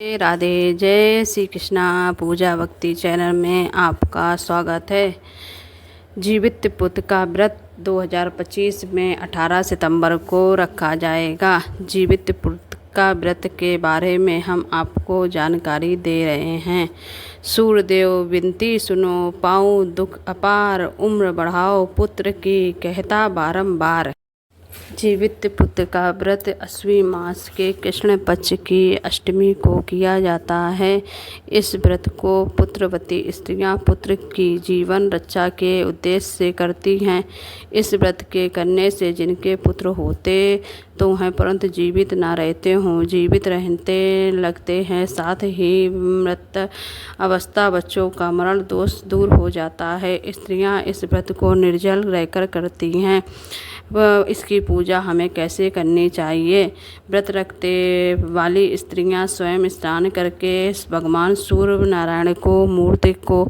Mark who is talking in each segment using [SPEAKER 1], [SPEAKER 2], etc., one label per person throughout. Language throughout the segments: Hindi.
[SPEAKER 1] राधे। जय श्री कृष्णा। पूजा भक्ति चैनल में आपका स्वागत है। जीवित पुत्र का व्रत 2025 में 18 सितंबर को रखा जाएगा। जीवित पुत्र का व्रत के बारे में हम आपको जानकारी दे रहे हैं। सूर्यदेव विनती सुनो, पाऊँ दुख अपार, उम्र बढ़ाओ पुत्र की कहता बारंबार। जीवित पुत्र का व्रत अश्विन मास के कृष्ण पक्ष की अष्टमी को किया जाता है। इस व्रत को पुत्रवती स्त्रियां पुत्र की जीवन रक्षा के उद्देश्य से करती हैं। इस व्रत के करने से जिनके पुत्र होते तो हैं परंतु जीवित ना रहते हों, जीवित रहते लगते हैं, साथ ही मृत अवस्था बच्चों का मरण दोष दूर हो जाता है। स्त्रियां इस व्रत को निर्जल रहकर करती हैं। इसकी पूजा हमें कैसे करनी चाहिए? व्रत रखते वाली स्त्रियां स्वयं स्नान करके भगवान सूर्य नारायण को मूर्ति को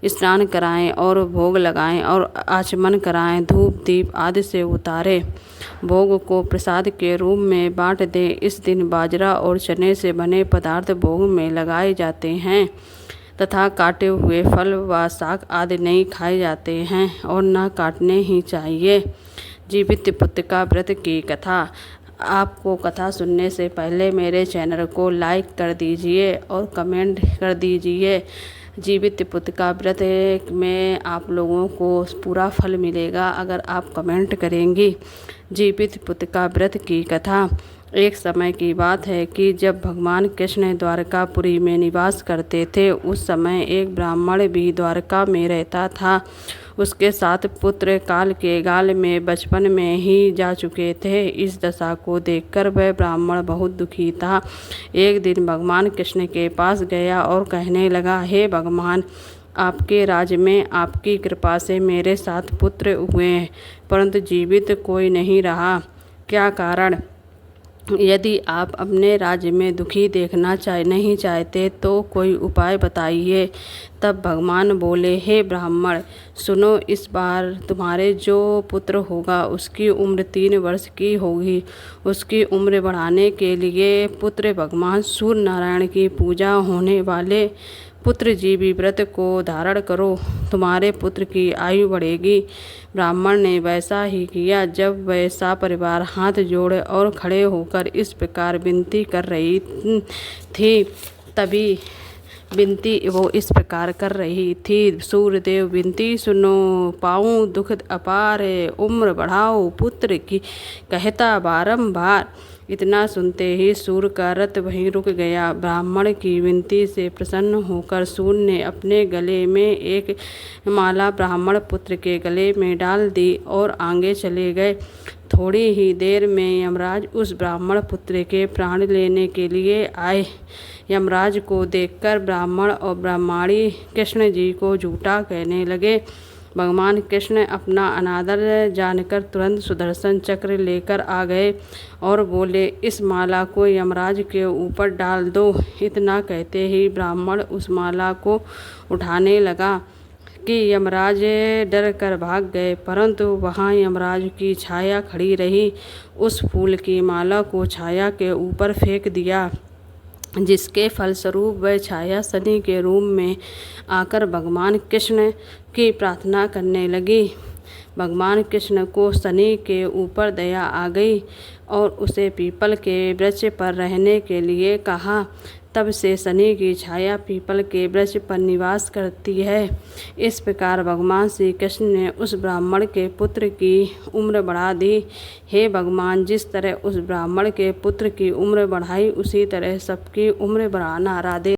[SPEAKER 1] स्नान कराएं और भोग लगाएं और आचमन कराएं, धूप दीप आदि से उतारें। भोग को प्रसाद के रूप में बांट दें। इस दिन बाजरा और चने से बने पदार्थ भोग में लगाए जाते हैं तथा काटे हुए फल व शाक आदि नहीं खाए जाते हैं और न काटने ही चाहिए। जीवित पुत्र का व्रत की कथा। आपको कथा सुनने से पहले मेरे चैनल को लाइक कर दीजिए और कमेंट कर दीजिए। जीवित पुत्र का व्रत में आप लोगों को पूरा फल मिलेगा अगर आप कमेंट करेंगी। जीवित पुत्र का व्रत की कथा। एक समय की बात है कि जब भगवान कृष्ण द्वारकापुरी में निवास करते थे, उस समय एक ब्राह्मण भी द्वारका में रहता था। उसके 7 पुत्र काल के गाल में बचपन में ही जा चुके थे। इस दशा को देखकर वह ब्राह्मण बहुत दुखी था। एक दिन भगवान कृष्ण के पास गया और कहने लगा, हे भगवान, आपके राज्य में आपकी कृपा से मेरे 7 पुत्र हुए हैं परंतु जीवित कोई नहीं रहा। क्या कारण? यदि आप अपने राज्य में दुखी देखना नहीं चाहते तो कोई उपाय बताइए। तब भगवान बोले, हे ब्राह्मण, सुनो, इस बार तुम्हारे जो पुत्र होगा उसकी उम्र 3 वर्ष की होगी। उसकी उम्र बढ़ाने के लिए पुत्र भगवान सूर्य नारायण की पूजा होने वाले पुत्रजीवी व्रत को धारण करो, तुम्हारे पुत्र की आयु बढ़ेगी। ब्राह्मण ने वैसा ही किया। जब वह सपरिवार हाथ जोड़े और खड़े होकर इस प्रकार विनती कर रही थी, तभी विनती वो इस प्रकार कर रही थी, सूर्यदेव विनती सुनो, पाऊँ दुख अपार, उम्र बढ़ाओ पुत्र की कहता बारंबार। इतना सुनते ही सूर्य का रथ वहीं रुक गया। ब्राह्मण की विनती से प्रसन्न होकर सूर्य ने अपने गले में एक माला ब्राह्मण पुत्र के गले में डाल दी और आगे चले गए। थोड़ी ही देर में यमराज उस ब्राह्मण पुत्र के प्राण लेने के लिए आए। यमराज को देखकर ब्राह्मण और ब्राह्मणी कृष्ण जी को झूठा कहने लगे। भगवान कृष्ण अपना अनादर जानकर तुरंत सुदर्शन चक्र लेकर आ गए और बोले, इस माला को यमराज के ऊपर डाल दो। इतना कहते ही ब्राह्मण उस माला को उठाने लगा कि यमराज डर कर भाग गए, परंतु वहाँ यमराज की छाया खड़ी रही। उस फूल की माला को छाया के ऊपर फेंक दिया, जिसके फलस्वरूप वह छाया शनि के रूप में आकर भगवान कृष्ण की प्रार्थना करने लगी। भगवान कृष्ण को शनि के ऊपर दया आ गई और उसे पीपल के वृक्ष पर रहने के लिए कहा। तब से शनि की छाया पीपल के वृक्ष पर निवास करती है। इस प्रकार भगवान श्री कृष्ण ने उस ब्राह्मण के पुत्र की उम्र बढ़ा दी। हे भगवान, जिस तरह उस ब्राह्मण के पुत्र की उम्र बढ़ाई उसी तरह सबकी उम्र बढ़ाना। राधे।